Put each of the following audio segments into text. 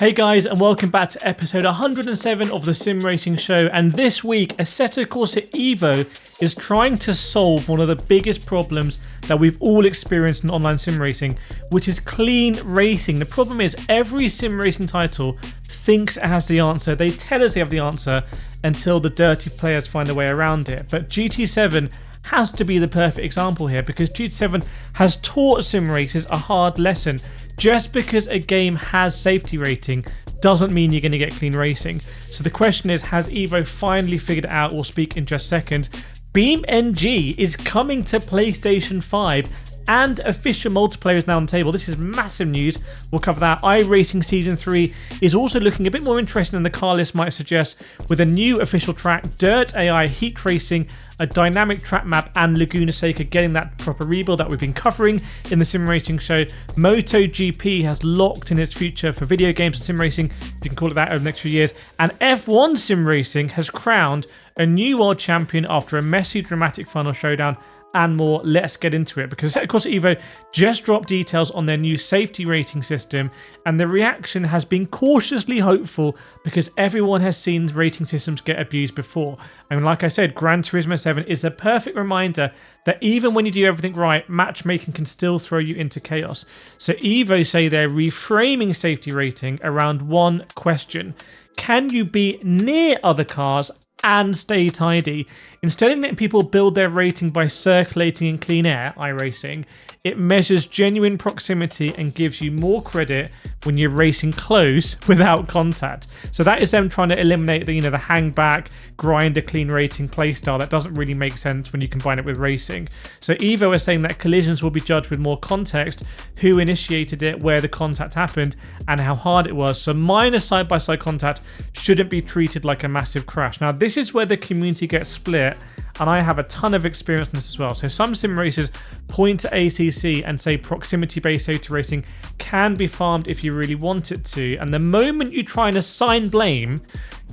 Hey guys, and welcome back to episode 107 of the Sim Racing Show. And this week, Assetto Corsa EVO is trying to solve one of the biggest problems that we've all experienced in online sim racing, which is clean racing. The problem is every sim racing title thinks it has the answer. They tell us they have the answer until the dirty players find a way around it. But GT7 has to be the perfect example here, because GT7 has taught sim racers a hard lesson. Just because a game has safety rating doesn't mean you're going to get clean racing. So the question is, has EVO finally figured it out? We'll speak in just seconds. BeamNG is coming to PlayStation 5 and official multiplayer is now on the table. This is massive news. We'll cover that. iRacing Season 3 is also looking a bit more interesting than the car list might suggest, with a new official track, Dirt AI Heat Racing, a dynamic track map, and Laguna Seca getting that proper rebuild that we've been covering in the Sim Racing Show. MotoGP has locked in its future for video games and sim racing, if you can call it that, over the next few years. And F1 Sim Racing has crowned a new world champion after a messy, dramatic final showdown, and more. Let's get into it, because Assetto Corsa EVO just dropped details on their new safety rating system, and the reaction has been cautiously hopeful because everyone has seen rating systems get abused before. I mean, like I said, Gran Turismo 7 is a perfect reminder that even when you do everything right, matchmaking can still throw you into chaos. So EVO say they're reframing safety rating around one question: can you be near other cars and stay tidy? Instead of letting people build their rating by circulating in clean air, iRacing, it measures genuine proximity and gives you more credit when you're racing close without contact. So that is them trying to eliminate the the hang back, grind a clean rating playstyle that doesn't really make sense when you combine it with racing. So EVO is saying that collisions will be judged with more context: who initiated it, where the contact happened, and how hard it was. So minor side-by-side contact shouldn't be treated like a massive crash. Now this is where the community gets split, and I have a ton of experience in this as well. So some sim racers point to ACC and say proximity-based safety racing can be farmed if you really want it to, and the moment you try and assign blame,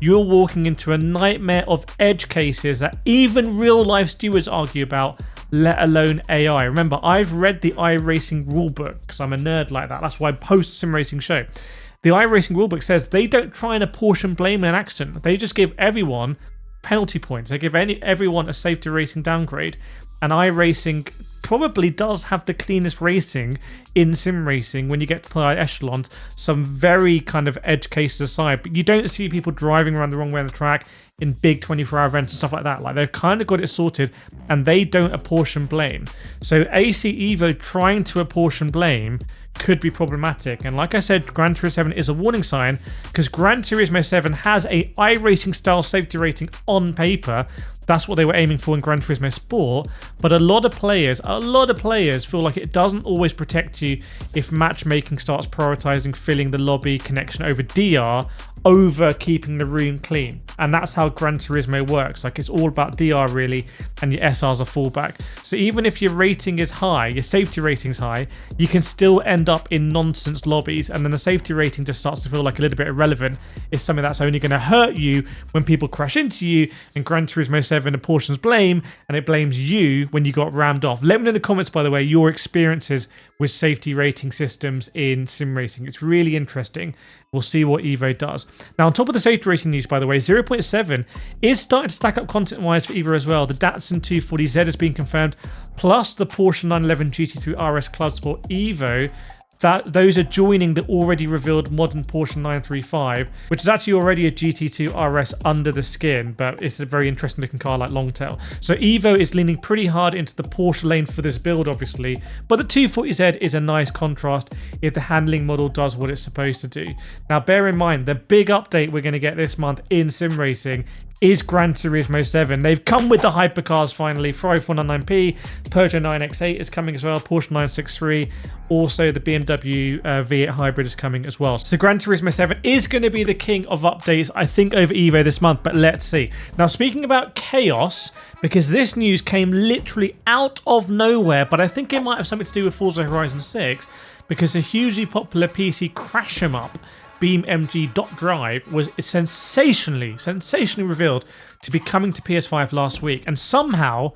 you're walking into a nightmare of edge cases that even real-life stewards argue about, let alone AI. Remember, I've read the iRacing rulebook because I'm a nerd like that. That's why I post Sim Racing Show. The iRacing rulebook says they don't try and apportion blame in an accident. They just give everyone penalty points. They give everyone a safety rating downgrade, and iRacing probably does have the cleanest racing in sim racing when you get to the high echelons, some very kind of edge cases aside. But you don't see people driving around the wrong way on the track in big 24-hour events and stuff like that. Like, they've kind of got it sorted, and they don't apportion blame. So AC EVO trying to apportion blame could be problematic. And like I said, Gran Turismo 7 is a warning sign, because Gran Turismo 7 has a iRacing style safety rating on paper. That's what they were aiming for in Gran Turismo Sport, but a lot of players feel like it doesn't always protect you if matchmaking starts prioritizing filling the lobby connection over DR over keeping the room clean. And that's how Gran Turismo works. Like, it's all about DR really, and your SR's a fallback. So even if your rating is high, your safety rating's high, you can still end up in nonsense lobbies, and then the safety rating just starts to feel like a little bit irrelevant. It's something that's only going to hurt you when people crash into you, and Gran Turismo 7 apportions blame, and it blames you when you got rammed off. Let me know in the comments, by the way, your experiences with safety rating systems in sim racing. It's really interesting. We'll see what EVO does. Now, on top of the safety rating news, by the way, 0.7 is starting to stack up content-wise for EVO as well. The Datsun 240Z has been confirmed, plus the Porsche 911 GT3 RS Cloud Sport EVO. Those are joining the already revealed modern Porsche 935, which is actually already a GT2 RS under the skin, but it's a very interesting looking car like Longtail. So EVO is leaning pretty hard into the Porsche lane for this build, obviously, but the 240Z is a nice contrast if the handling model does what it's supposed to do. Now, bear in mind, the big update we're going to get this month in sim racing is Gran Turismo 7. They've come with the hypercars finally. Ferrari 499p, Peugeot 9X8 is coming as well, Porsche 963, also the BMW V8 Hybrid is coming as well. So Gran Turismo 7 is going to be the king of updates, I think, over EVO this month, but let's see. Now, speaking about chaos, because this news came literally out of nowhere, but I think it might have something to do with Forza Horizon 6, because a hugely popular PC crash 'em up BeamNG.Drive was sensationally revealed to be coming to PS5 last week, and somehow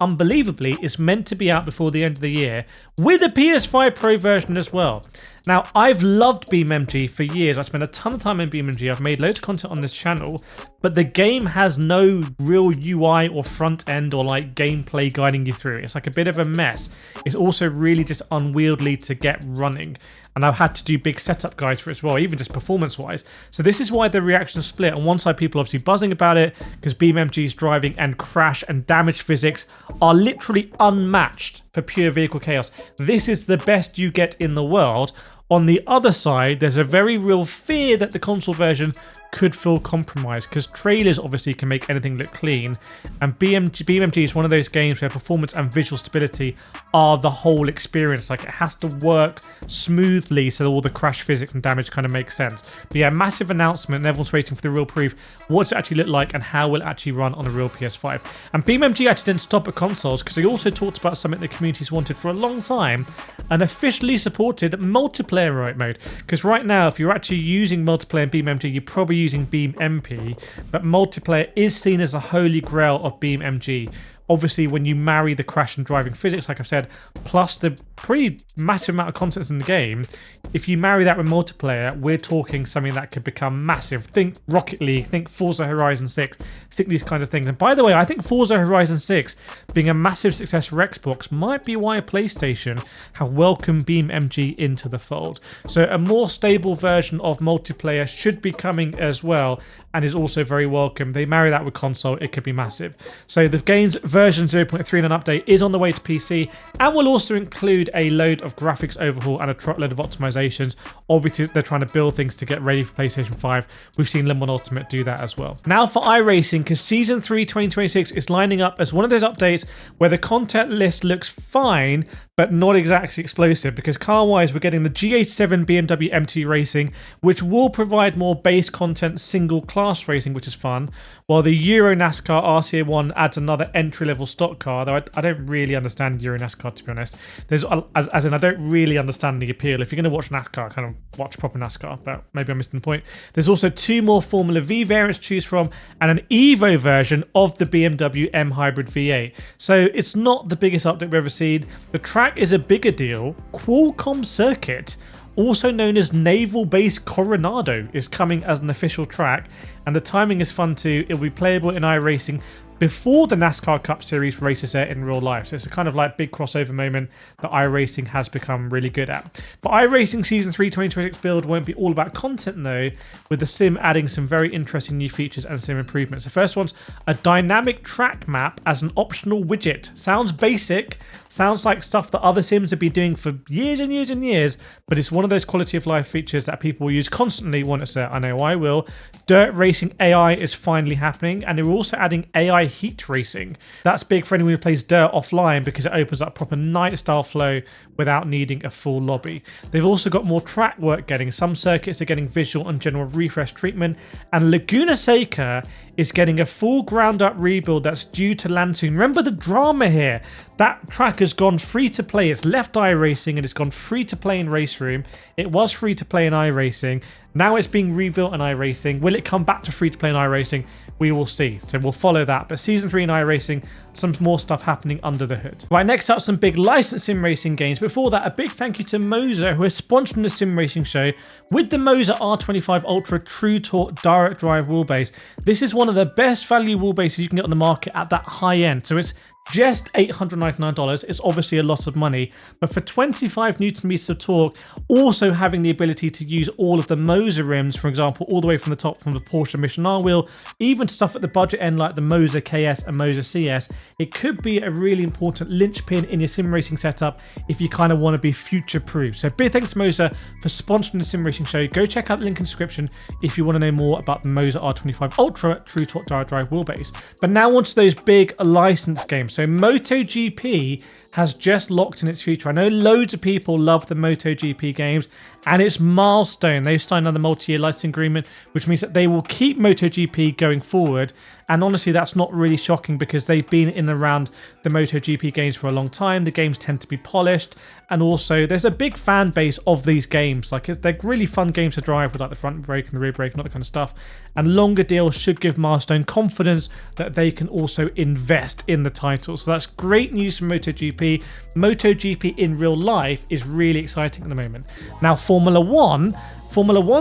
unbelievably, is meant to be out before the end of the year with a PS5 Pro version as well. Now, I've loved BeamNG for years. I spent a ton of time in BeamNG. I've made loads of content on this channel, but the game has no real UI or front end or like gameplay guiding you through. It's like a bit of a mess. It's also really just unwieldy to get running. And I've had to do big setup guides for it as well, even just performance-wise. So this is why the reaction split. On one side, people are obviously buzzing about it because BeamNG's driving and crash and damage physics are literally unmatched for pure vehicle chaos. This is the best you get in the world. On the other side, there's a very real fear that the console version could feel compromised because trailers obviously can make anything look clean, and BeamNG is one of those games where performance and visual stability are the whole experience. Like, it has to work smoothly so that all the crash physics and damage kind of makes sense. But yeah, massive announcement, and everyone's waiting for the real proof. What does it actually look like and how will it actually run on a real PS5? And BeamNG actually didn't stop at consoles because they also talked about something the community's wanted for a long time, and officially supported multiplayer mode. Because right now, if you're actually using multiplayer in BeamNG, you're probably using BeamNP, but multiplayer is seen as a holy grail of BeamNG. Obviously, when you marry the crash and driving physics, like I've said, plus the pretty massive amount of content in the game, if you marry that with multiplayer, we're talking something that could become massive. Think Rocket League, think Forza Horizon 6, think these kinds of things. And by the way, I think Forza Horizon 6 being a massive success for Xbox might be why PlayStation have welcomed BeamNG into the fold. So a more stable version of multiplayer should be coming as well, and is also very welcome. They marry that with console, it could be massive. So the game's version 0.3 and an update is on the way to PC, and will also include a load of graphics overhaul and a truckload of optimizations. Obviously, they're trying to build things to get ready for PlayStation 5. We've seen Le Mans Ultimate do that as well. Now for iRacing, because Season 3 2026 is lining up as one of those updates where the content list looks fine, but not exactly explosive, because car-wise, we're getting the GT7 BMW MT Racing, which will provide more base content single-class racing, which is fun, while the Euro NASCAR RCA1 adds another entry-level stock car, though I don't really understand Euro NASCAR, to be honest. There's, as in, I don't really understand the appeal. If you're going to watch NASCAR, kind of watch proper NASCAR, but maybe I'm missing the point. There's also 2 more Formula V variants to choose from, and an EVO version of the BMW M Hybrid V8. So it's not the biggest update we've ever seen. The track is a bigger deal. Qualcomm Circuit, also known as Naval Base Coronado, is coming as an official track, and the timing is fun too. It'll be playable in iRacing before the NASCAR Cup Series races there in real life. So it's a kind of like big crossover moment that iRacing has become really good at. But iRacing Season 3 2026 build won't be all about content though, with the sim adding some very interesting new features and sim improvements. The first one's a dynamic track map as an optional widget. Sounds basic, sounds like stuff that other sims have been doing for years and years and years, but it's one of those quality of life features that people will use constantly when it's there. I know I will. Dirt racing AI is finally happening, and they're also adding AI heat racing. That's big for anyone who plays Dirt offline because it opens up proper night style flow without needing a full lobby. They've also got more track work getting. Some circuits are getting visual and general refresh treatment, and Laguna Seca is getting a full ground up rebuild that's due to land soon. Remember the drama here. That track has gone free to play. It's left iRacing and it's gone free to play in Race Room. It was free to play in iRacing. Now it's being rebuilt in iRacing. Will it come back to free to play in iRacing? We will see. So we'll follow that. But Season 3 in iRacing, some more stuff happening under the hood. Right, next up, some big licensed sim racing games. Before that, a big thank you to MOZA, who is sponsoring the sim racing show with the MOZA R25 Ultra True Torque Direct Drive Wheelbase. This is one of the best value wheelbases you can get on the market at that high end. So it's just $899. It's obviously a lot of money, but for 25 Newton meters of torque, also having the ability to use all of the MOZA rims, for example, all the way from the top from the Porsche Mission R wheel, even stuff at the budget end like the MOZA KS and MOZA CS, it could be a really important linchpin in your sim racing setup if you kind of want to be future proof. So big thanks to MOZA for sponsoring the sim racing show. Go check out the link in the description if you want to know more about the MOZA R25 Ultra True Torque Direct Drive Wheelbase. But now onto those big licensed games. So MotoGP has just locked in its future. I know loads of people love the MotoGP games, and it's Milestone. They've signed another multi-year licensing agreement, which means that they will keep MotoGP going forward. And honestly, that's not really shocking because they've been in and around the MotoGP games for a long time. The games tend to be polished, and also there's a big fan base of these games. Like, they're really fun games to drive with, like the front brake and the rear brake and all that kind of stuff. And longer deals should give Milestone confidence that they can also invest in the title title. So that's great news for MotoGP. MotoGP in real life is really exciting at the moment. Now, Formula One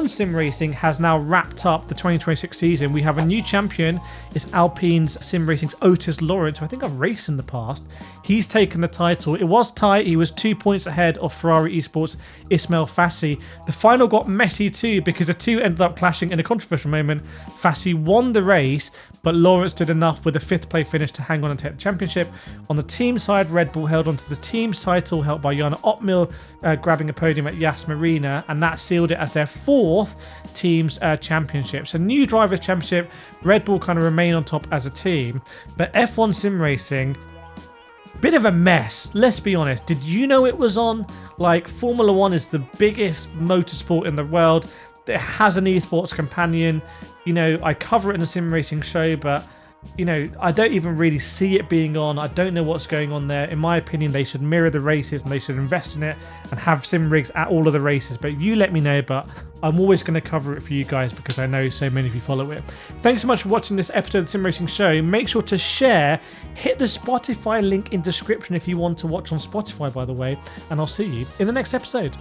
sim racing has now wrapped up the 2026 season. We have a new champion. It's Alpine's sim racing's Otis Lawrence, who I think I've raced in the past. He's taken the title. It was tight. He was 2 points ahead of Ferrari Esports' Ismail Fassi. The final got messy too because the two ended up clashing in a controversial moment. Fassi won the race, but Lawrence did enough with a 5th place finish to hang on and take the championship. On the team side, Red Bull held onto the team's title, helped by Jana Opmil grabbing a podium at Yas Marina, and that sealed it as their 4th team's championship. So new drivers championship, Red Bull kind of remain on top as a team. But F1 sim racing, bit of a mess, let's be honest. Did you know it was on? Like, Formula One is the biggest motorsport in the world. It has an esports companion. You know, I cover it in a sim racing show, but you know, I don't even really see it being on. I don't know what's going on there. In my opinion, they should mirror the races and they should invest in it and have sim rigs at all of the races. But you let me know, but I'm always going to cover it for you guys because I know so many of you follow it. Thanks so much for watching this episode of the Sim Racing Show. Make sure to share, hit the Spotify link in description if you want to watch on Spotify, by the way, and I'll see you in the next episode.